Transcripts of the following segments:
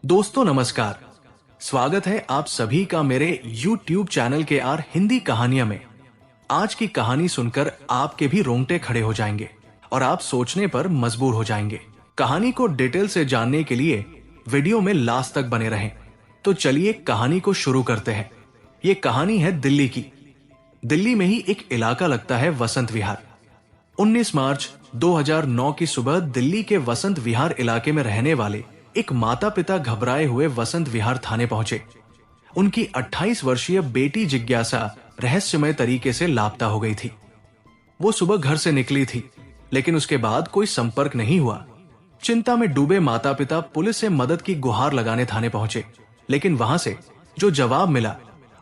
दोस्तों नमस्कार। स्वागत है आप सभी का मेरे YouTube चैनल के आर हिंदी कहानियां में। आज की कहानी सुनकर आपके भी रोंगटे खड़े हो जाएंगे और आप सोचने पर मजबूर हो जाएंगे। कहानी को डिटेल से जानने के लिए वीडियो में लास्ट तक बने रहें। तो चलिए कहानी को शुरू करते हैं। ये कहानी है दिल्ली की। दिल्ली में ही एक इलाका लगता है वसंत विहार। 19 मार्च 2009 की सुबह दिल्ली के वसंत विहार इलाके में रहने वाले एक माता पिता घबराए हुए वसंत विहार थाने पहुंचे। उनकी 28 वर्षीय बेटी जिज्ञासा रहस्यमय तरीके से लापता हो गई थी। वो सुबह घर से निकली थी, लेकिन उसके बाद कोई संपर्क नहीं हुआ। चिंता में डूबे माता पिता पुलिस से मदद की गुहार लगाने थाने पहुंचे, लेकिन वहां से जो जवाब मिला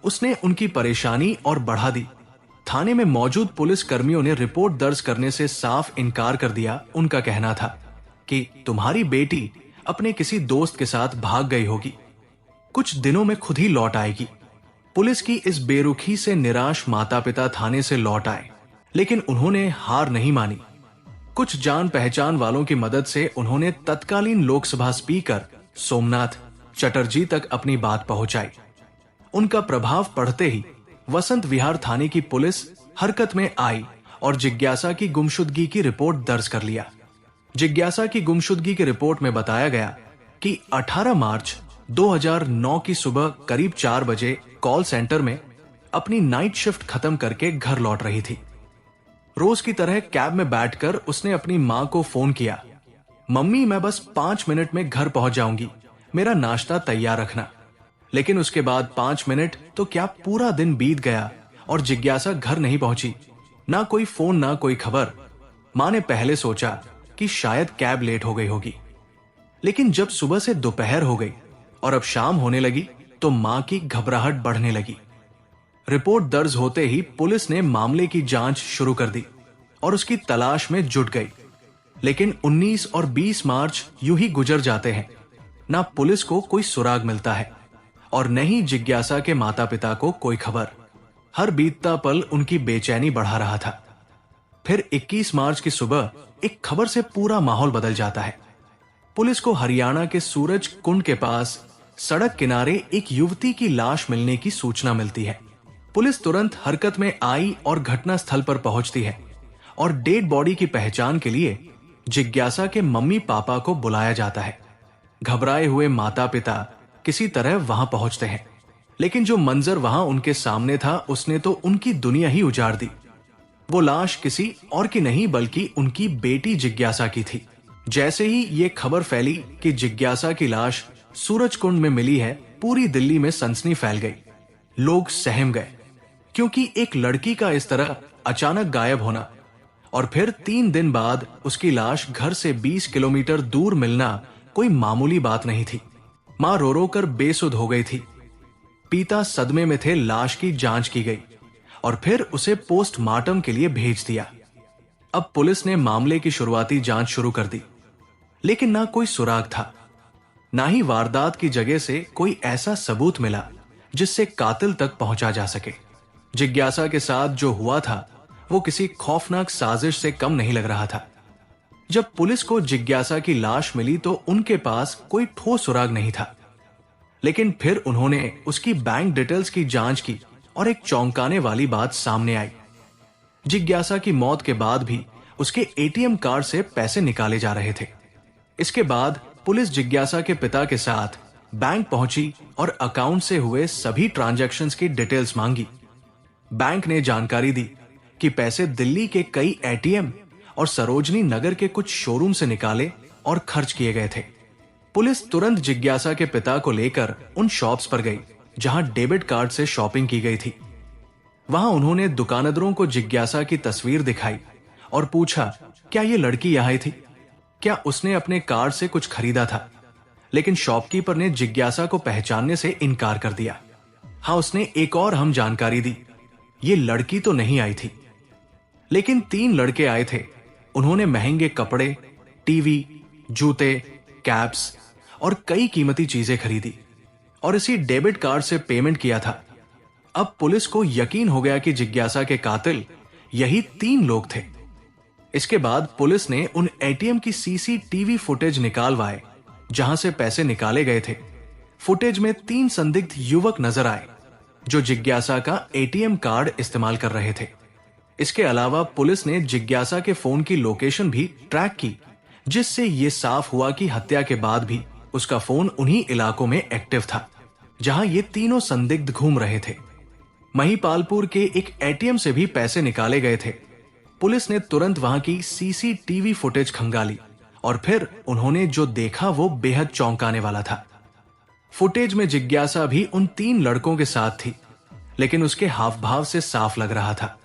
उसने उनकी परेशानी और बढ़ा दी। थाने में मौजूद पुलिस कर्मियों ने रिपोर्ट दर्ज करने से साफ इनकार कर दिया। उनका कहना था कि तुम्हारी बेटी अपने किसी दोस्त के साथ भाग गई होगी, कुछ दिनों में खुद ही लौट आएगी। पुलिस की इस बेरुखी से निराश माता पिता थाने से लौट आए, लेकिन उन्होंने हार नहीं मानी। कुछ जान पहचान वालों की मदद से उन्होंने तत्कालीन लोकसभा स्पीकर सोमनाथ चटर्जी तक अपनी बात पहुंचाई। उनका प्रभाव पड़ते ही वसंत विहार थाने की पुलिस हरकत में आई और जिज्ञासा की गुमशुदगी की रिपोर्ट दर्ज कर लिया। जिज्ञासा की गुमशुदगी की रिपोर्ट में बताया गया कि 18 मार्च 2009 की सुबह करीब 4 बजे कॉल सेंटर में अपनी नाइट शिफ्ट खत्म करके घर लौट रही थी। रोज की तरह कैब में बैठकर उसने अपनी मां को फोन किया, मम्मी मैं बस 5 मिनट में घर पहुंच जाऊंगी, मेरा नाश्ता तैयार रखना। लेकिन उसके बाद 5 मिनट तो क्या पूरा दिन बीत गया और जिज्ञासा घर नहीं पहुंची। ना कोई फोन ना कोई खबर। मां ने पहले सोचा कि शायद कैब लेट हो गई होगी, लेकिन जब सुबह से दोपहर हो गई और अब शाम होने लगी तो मां की घबराहट बढ़ने लगी। रिपोर्ट दर्ज होते ही पुलिस ने मामले की जांच शुरू कर दी और उसकी तलाश में जुट गई। लेकिन 19 और 20 मार्च यूं ही गुजर जाते हैं। ना पुलिस को कोई सुराग मिलता है और न ही जिज्ञासा के माता पिता को कोई खबर। हर बीतता पल उनकी बेचैनी बढ़ा रहा था। फिर 21 मार्च की सुबह एक खबर से पूरा माहौल बदल जाता है। पुलिस को हरियाणा के सूरज कुंड के पास सड़क किनारे एक युवती की लाश मिलने की सूचना मिलती है। पुलिस तुरंत हरकत में आई और घटना स्थल पर पहुंचती है और डेड बॉडी की पहचान के लिए जिज्ञासा के मम्मी पापा को बुलाया जाता है। घबराए हुए माता पिता किसी तरह वहां पहुंचते हैं, लेकिन जो मंजर वहां उनके सामने था उसने तो उनकी दुनिया ही उजाड़ दी। वो लाश किसी और की नहीं बल्कि उनकी बेटी जिज्ञासा की थी। जैसे ही ये खबर फैली कि जिज्ञासा की लाश सूरज कुंड में मिली है, पूरी दिल्ली में सनसनी फैल गई। लोग सहम गए, क्योंकि एक लड़की का इस तरह अचानक गायब होना और फिर 3 दिन बाद उसकी लाश घर से 20 किलोमीटर दूर मिलना कोई मामूली बात नहीं थी। मां रो रो कर बेसुध हो गई थी। पिता सदमे में थे। लाश की जांच की गई और फिर उसे पोस्टमार्टम के लिए भेज दिया। अब पुलिस ने मामले की शुरुआती जांच शुरू कर दी, लेकिन ना कोई सुराग था, ना ही वारदात की जगह से कोई ऐसा सबूत मिला जिससे कातिल तक पहुंचा जा सके। जिज्ञासा के साथ जो हुआ था वो किसी खौफनाक साजिश से कम नहीं लग रहा था। जब पुलिस को जिज्ञासा की लाश मिली तो उनके पास कोई ठोस सुराग नहीं था, लेकिन फिर उन्होंने उसकी बैंक डिटेल्स की जांच की और एक चौंकाने वाली बात सामने आई। जिज्ञासा की मौत के बाद भी उसके एटीएम कार्ड से पैसे निकाले जा रहे थे। इसके बाद पुलिस जिज्ञासा के पिता के साथ बैंक पहुंची और अकाउंट से हुए सभी ट्रांजैक्शंस की डिटेल्स मांगी। बैंक ने जानकारी दी कि पैसे दिल्ली के कई एटीएम और सरोजनी नगर के कुछ शोरूम से निकाले और खर्च किए गए थे। पुलिस तुरंत जिज्ञासा के पिता को लेकर उन शॉप्स पर गई जहां डेबिट कार्ड से शॉपिंग की गई थी। वहां उन्होंने दुकानदारों को जिज्ञासा की तस्वीर दिखाई और पूछा, क्या ये लड़की यहां थी? क्या उसने अपने कार्ड से कुछ खरीदा था? लेकिन शॉपकीपर ने जिज्ञासा को पहचानने से इनकार कर दिया। हाँ, उसने एक और अहम जानकारी दी, ये लड़की तो नहीं आई थी, लेकिन 3 लड़के आए थे। उन्होंने महंगे कपड़े, टीवी, जूते, कैप्स और कई कीमती चीजें खरीदी और इसी डेबिट कार्ड से पेमेंट किया था। अब पुलिस को यकीन हो गया कि जिज्ञासा के कातिल यही 3 लोग थे। इसके बाद पुलिस ने उन एटीएम की सीसीटीवी फुटेज निकालवाए जहां से पैसे निकाले गए थे फुटेज में 3 संदिग्ध युवक नजर आए जो जिज्ञासा का एटीएम कार्ड इस्तेमाल कर रहे थे। इसके अलावा पुलिस ने जिज्ञासा के फोन की लोकेशन भी ट्रैक की, जिससे यह साफ हुआ कि हत्या के बाद भी उसका फोन उन्हीं इलाकों में एक्टिव था जहां ये तीनों संदिग्ध घूम रहे थे। महिपालपुर के एक एटीएम से भी पैसे निकाले गए थे। पुलिस ने तुरंत वहां की सीसीटीवी फुटेज खंगाली और फिर उन्होंने जो देखा वो बेहद चौंकाने वाला था। फुटेज में जिज्ञासा भी उन 3 लड़कों के साथ थी, लेकिन उसके हाव भाव से साफ लग रहा था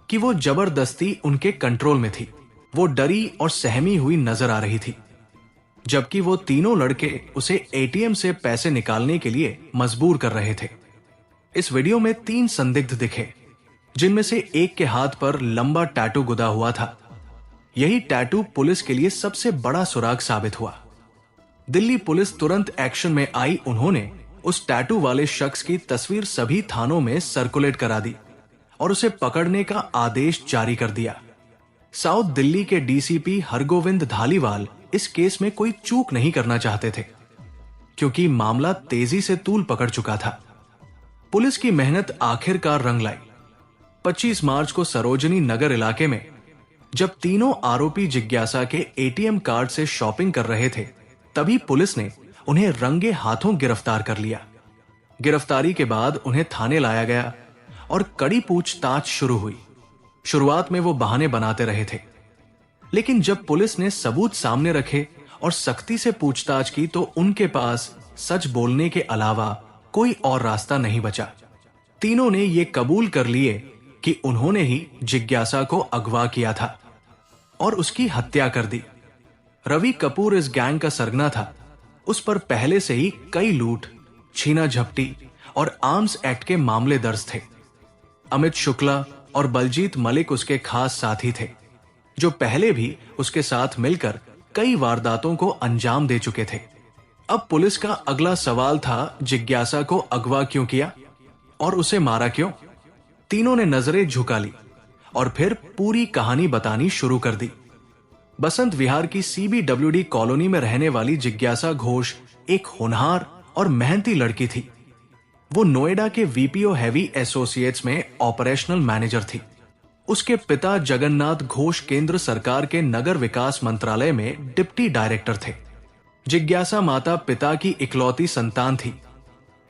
कि वो जबरदस्ती उनके कंट्रोल में थी। वो डरी और सहमी हुई नजर आ रही थी, जबकि वो तीनों लड़के उसे एटीएम से पैसे निकालने के लिए मजबूर कर रहे थे। इस वीडियो में 3 संदिग्ध दिखे, जिनमें से एक के हाथ पर लंबा टैटू गुदा हुआ था। यही टैटू पुलिस के लिए सबसे बड़ा सुराग साबित हुआ। दिल्ली पुलिस तुरंत एक्शन में आई। उन्होंने उस टैटू वाले शख्स की तस्वीर सभी थानों में सर्कुलेट करा दी और उसे पकड़ने का आदेश जारी कर दिया। साउथ दिल्ली के डीसीपी हरगोविंद धालीवाल इस केस में कोई चूक नहीं करना चाहते थे, क्योंकि मामला तेजी से तूल पकड़ चुका था। पुलिस की मेहनत आखिरकार रंग लाई। 25 मार्च को सरोजनी नगर इलाके में जब तीनों आरोपी जिज्ञासा के एटीएम कार्ड से शॉपिंग कर रहे थे, तभी पुलिस ने उन्हें रंगे हाथों गिरफ्तार कर लिया। गिरफ्तारी के बाद उन्हें थाने लाया गया और कड़ी पूछताछ शुरू हुई। शुरुआत में वो बहाने बनाते रहे थे, लेकिन जब पुलिस ने सबूत सामने रखे और सख्ती से पूछताछ की तो उनके पास सच बोलने के अलावा कोई और रास्ता नहीं बचा। तीनों ने ये कबूल कर लिए कि उन्होंने ही जिज्ञासा को अगवा किया था और उसकी हत्या कर दी। रवि कपूर इस गैंग का सरगना था। उस पर पहले से ही कई लूट, छीना झपटी और आर्म्स एक्ट के मामले दर्ज थे। अमित शुक्ला और बलजीत मलिक उसके खास साथी थे, जो पहले भी उसके साथ मिलकर कई वारदातों को अंजाम दे चुके थे। अब पुलिस का अगला सवाल था, जिज्ञासा को अगवा क्यों किया और उसे मारा क्यों? तीनों ने नजरें झुका ली और फिर पूरी कहानी बतानी शुरू कर दी। बसंत विहार की सीबीडब्ल्यूडी कॉलोनी में रहने वाली जिज्ञासा घोष एक होनहार और मेहनती लड़की थी। वो नोएडा के वीपीओ हैवी एसोसिएट्स में ऑपरेशनल मैनेजर थी। उसके पिता जगन्नाथ घोष केंद्र सरकार के नगर विकास मंत्रालय में डिप्टी डायरेक्टर थे। जिज्ञासा माता पिता की इकलौती संतान थी,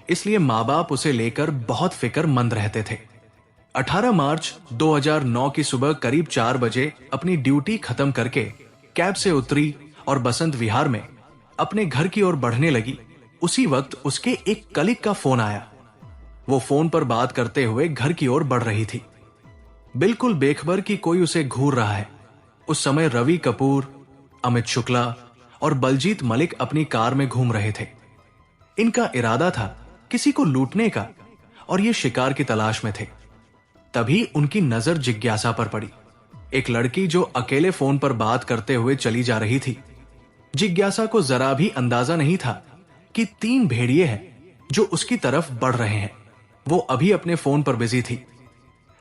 इसलिए माँ बाप उसे लेकर बहुत फिक्रमंद रहते थे। 18 मार्च 2009 की सुबह करीब 4 बजे अपनी ड्यूटी खत्म करके कैब से उतरी और बसंत विहार में अपने घर की ओर बढ़ने लगी। उसी वक्त उसके एक कलीग का फोन आया। वो फोन पर बात करते हुए घर की ओर बढ़ रही थी, बिल्कुल बेखबर कि कोई उसे घूर रहा है। उस समय रवि कपूर, अमित शुक्ला और बलजीत मलिक अपनी कार में घूम रहे थे। इनका इरादा था किसी को लूटने का और ये शिकार की तलाश में थे। तभी उनकी नजर जिज्ञासा पर पड़ी, एक लड़की जो अकेले फोन पर बात करते हुए चली जा रही थी। जिज्ञासा को जरा भी अंदाजा नहीं था कि 3 भेड़िए हैं जो उसकी तरफ बढ़ रहे हैं। वो अभी अपने फोन पर बिजी थी,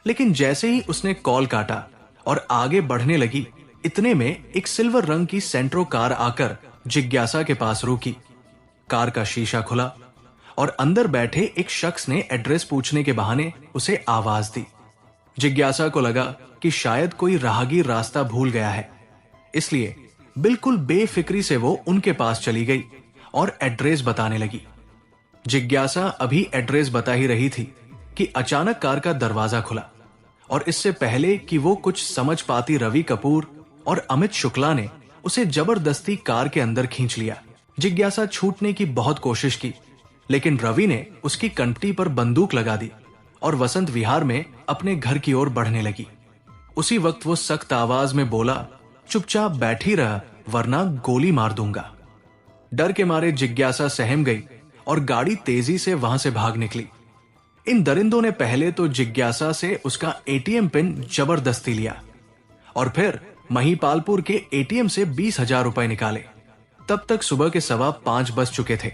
लेकिन जैसे ही उसने कॉल काटा और आगे बढ़ने लगी, इतने में एक सिल्वर रंग की सेंट्रो कार आकर जिज्ञासा के पास रुकी। कार का शीशा खुला और अंदर बैठे एक शख्स ने एड्रेस पूछने के बहाने उसे आवाज दी। जिज्ञासा को लगा कि शायद कोई राहगीर रास्ता भूल गया है, इसलिए बिल्कुल बेफिक्री से वो उनके पास चली गई और एड्रेस बताने लगी। जिज्ञासा अभी एड्रेस बता ही रही थी कि अचानक कार का दरवाजा खुला और इससे पहले कि वो कुछ समझ पाती, रवि कपूर और अमित शुक्ला ने उसे जबरदस्ती कार के अंदर खींच लिया। जिज्ञासा छूटने की बहुत कोशिश की, लेकिन रवि ने उसकी कंठी पर बंदूक लगा दी और वसंत विहार में अपने घर की ओर बढ़ने लगी। उसी वक्त वो सख्त आवाज में बोला, चुपचाप बैठी रह वरना गोली मार दूंगा। डर के मारे जिज्ञासा सहम गई और गाड़ी तेजी से वहां से भाग निकली। इन दरिंदों ने पहले तो जिज्ञासा से उसका एटीएम पिन जबरदस्ती लिया और फिर महिपालपुर के एटीएम से 20,000 रुपए निकाले। तब तक सुबह के 5:15 बज चुके थे,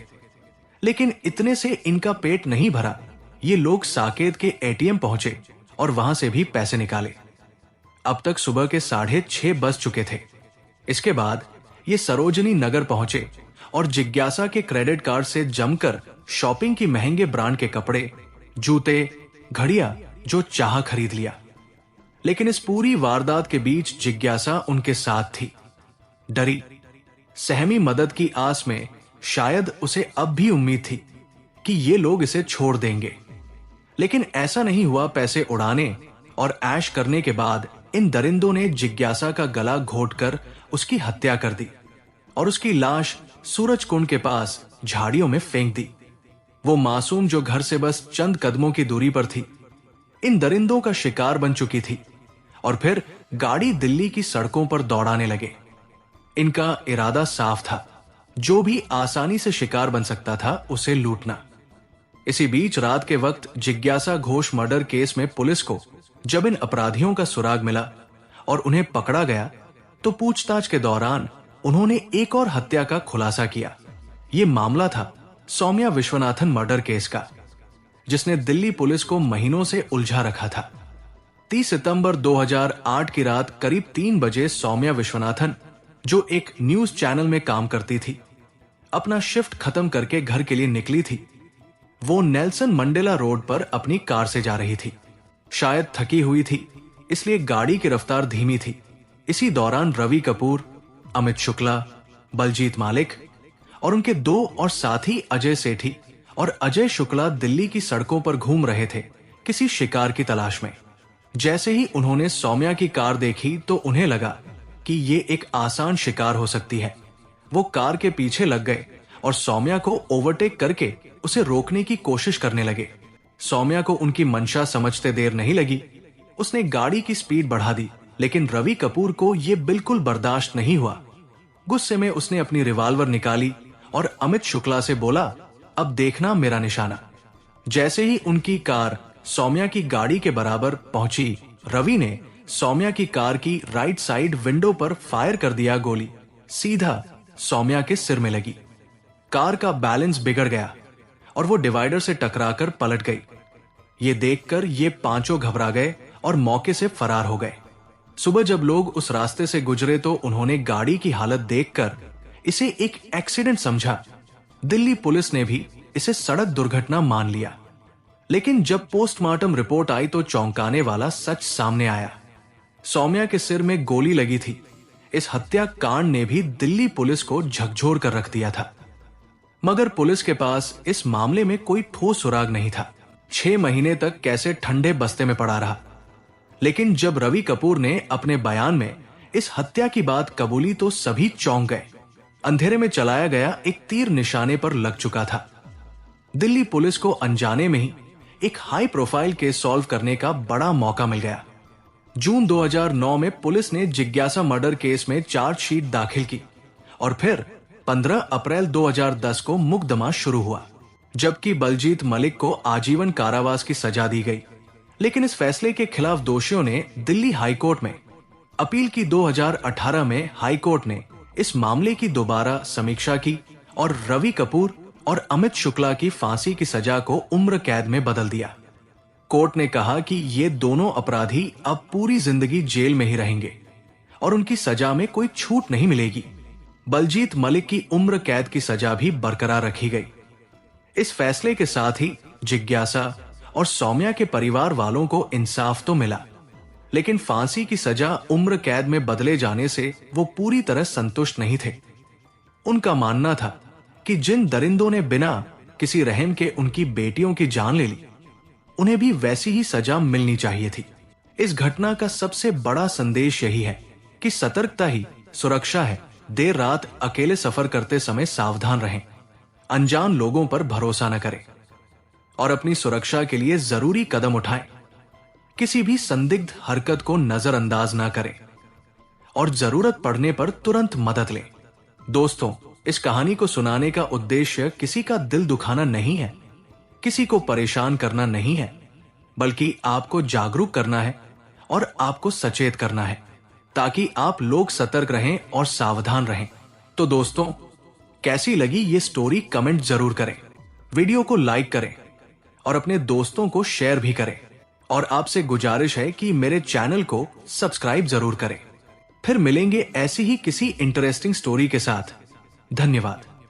लेकिन इतने से इनका पेट नहीं भरा। ये लोग साकेत के एटीएम पहुंचे और वहां से भी पैसे निकाले। अब तक सुबह के 6:30 बज चुके थे। इसके बाद ये सरोजनी नगर पहुंचे और जिज्ञासा के क्रेडिट कार्ड से जमकर शॉपिंग की महंगे ब्रांड के कपड़े, जूते, घड़ियां जो चाह खरीद लिया। लेकिन इस पूरी वारदात के बीच जिज्ञासा उनके साथ थी। डरी, सहमी मदद की आस में शायद उसे अब भी उम्मीद थी कि ये लोग इसे छोड़ देंगे। लेकिन ऐसा नहीं हुआ। पैसे उड़ाने और ऐश करने के बाद इन दरिंदों ने जिज्ञासा का गला घोंटकर उसकी हत्या कर दी और उसकी लाश सूरज कुंड के पास झाड़ियों में फेंक दी। वो मासूम जो घर से बस चंद कदमों की दूरी पर थी, इन दरिंदों का शिकार बन चुकी थी और फिर गाड़ी दिल्ली की सड़कों पर दौड़ाने लगे। इनका इरादा साफ था, जो भी आसानी से शिकार बन सकता था उसे लूटना। इसी बीच रात के वक्त जिज्ञासा घोष मर्डर केस में पुलिस को जब इन अपराधियों का सुराग मिला और उन्हें पकड़ा गया तो पूछताछ के दौरान उन्होंने एक और हत्या का खुलासा किया। यह मामला था सौम्या विश्वनाथन मर्डर केस का, जिसने दिल्ली पुलिस को महीनों से उलझा रखा था। 30 सितंबर 2008 की रात करीब 3 बजे सौम्या विश्वनाथन, जो एक न्यूज चैनल में काम करती थी, अपना शिफ्ट खत्म करके घर के लिए निकली थी। वो नेल्सन मंडेला रोड पर अपनी कार से जा रही थी। शायद थकी हुई थी, इसलिए गाड़ी की रफ्तार धीमी थी। इसी दौरान रवि कपूर, अमित शुक्ला, बलजीत मालिक और उनके 2 और साथी अजय सेठी और अजय शुक्ला दिल्ली की सड़कों पर घूम रहे थे किसी शिकार की तलाश में। जैसे ही उन्होंने सौम्या की कार देखी तो उन्हें लगा कि ये एक आसान शिकार हो सकती है। वो कार के पीछे लग गए और सौम्या को ओवरटेक करके उसे रोकने की कोशिश करने लगे। सौम्या को उनकी मंशा समझते देर नहीं लगी। उसने गाड़ी की स्पीड बढ़ा दी, लेकिन रवि कपूर को यह बिल्कुल बर्दाश्त नहीं हुआ। गुस्से में उसने अपनी रिवॉल्वर निकाली और अमित शुक्ला से बोला, अब देखना मेरा निशाना। जैसे ही उनकी कार सौम्या की गाड़ी के बराबर पहुंची, रवि ने सौम्या की कार की राइट साइड विंडो पर फायर कर दिया गोली। सीधा सौम्या के सिर में लगी। कार का बैलेंस बिगड़ गया और वो डिवाइडर से टकराकर पलट गई। ये देखकर ये पांचों घबरा गए और मौके से फरार हो गए। सुबह जब लोग उस रास्ते से गुजरे तो उन्होंने गाड़ी की हालत देखकर इसे एक एक्सीडेंट समझा। दिल्ली पुलिस ने भी इसे सड़क दुर्घटना मान लिया। लेकिन जब पोस्टमार्टम रिपोर्ट आई तो चौंकाने वाला सच सामने आया। सौम्या के सिर में गोली लगी थी। इस हत्याकांड ने भी दिल्ली पुलिस को झकझोर कर रख दिया था। मगर पुलिस के पास इस मामले में कोई ठोस सुराग नहीं था। 6 महीने तक कैसे ठंडे बस्ते में पड़ा रहा। लेकिन जब रवि कपूर ने अपने बयान में इस हत्या की बात कबूली तो सभी चौंक गए। अंधेरे में चलाया गया एक तीर निशाने पर लग चुका था। दिल्ली पुलिस को अनजाने में ही एक हाई प्रोफाइल केस सॉल्व करने का बड़ा मौका मिल गया। जून 2009 में पुलिस ने जिज्ञासा मर्डर केस में चार्जशीट दाखिल की और फिर 15 अप्रैल 2010 को मुकदमा शुरू हुआ, जबकि बलजीत मलिक को आजीवन कारावास की सजा दी गई। लेकिन इस फैसले के खिलाफ दोषियों ने दिल्ली हाईकोर्ट में अपील की। 2018 में हाईकोर्ट ने इस मामले की दोबारा समीक्षा की और रवि कपूर और अमित शुक्ला की फांसी की सजा को उम्र कैद में बदल दिया। कोर्ट ने कहा कि ये दोनों अपराधी अब पूरी जिंदगी जेल में ही रहेंगे और उनकी सजा में कोई छूट नहीं मिलेगी। बलजीत मलिक की उम्र कैद की सजा भी बरकरार रखी गई। इस फैसले के साथ ही जिज्ञासा और सौम्या के परिवार वालों को इंसाफ तो मिला, लेकिन फांसी की सजा उम्र कैद में बदले जाने से वो पूरी तरह संतुष्ट नहीं थे। उनका मानना था कि जिन दरिंदों ने बिना किसी रहम के उनकी बेटियों की जान ले ली, उन्हें भी वैसी ही सजा मिलनी चाहिए थी। इस घटना का सबसे बड़ा संदेश यही है कि सतर्कता ही सुरक्षा है। देर रात अकेले सफर करते समय सावधान रहें, अनजान लोगों पर भरोसा न करें और अपनी सुरक्षा के लिए जरूरी कदम उठाएं। किसी भी संदिग्ध हरकत को नजरअंदाज ना करें और जरूरत पड़ने पर तुरंत मदद लें। दोस्तों, इस कहानी को सुनाने का उद्देश्य किसी का दिल दुखाना नहीं है, किसी को परेशान करना नहीं है, बल्कि आपको जागरूक करना है और आपको सचेत करना है, ताकि आप लोग सतर्क रहें और सावधान रहें। तो दोस्तों, कैसी लगी ये स्टोरी कमेंट जरूर करें, वीडियो को लाइक करें और अपने दोस्तों को शेयर भी करें। और आपसे गुजारिश है कि मेरे चैनल को सब्सक्राइब जरूर करें। फिर मिलेंगे ऐसी ही किसी इंटरेस्टिंग स्टोरी के साथ। धन्यवाद।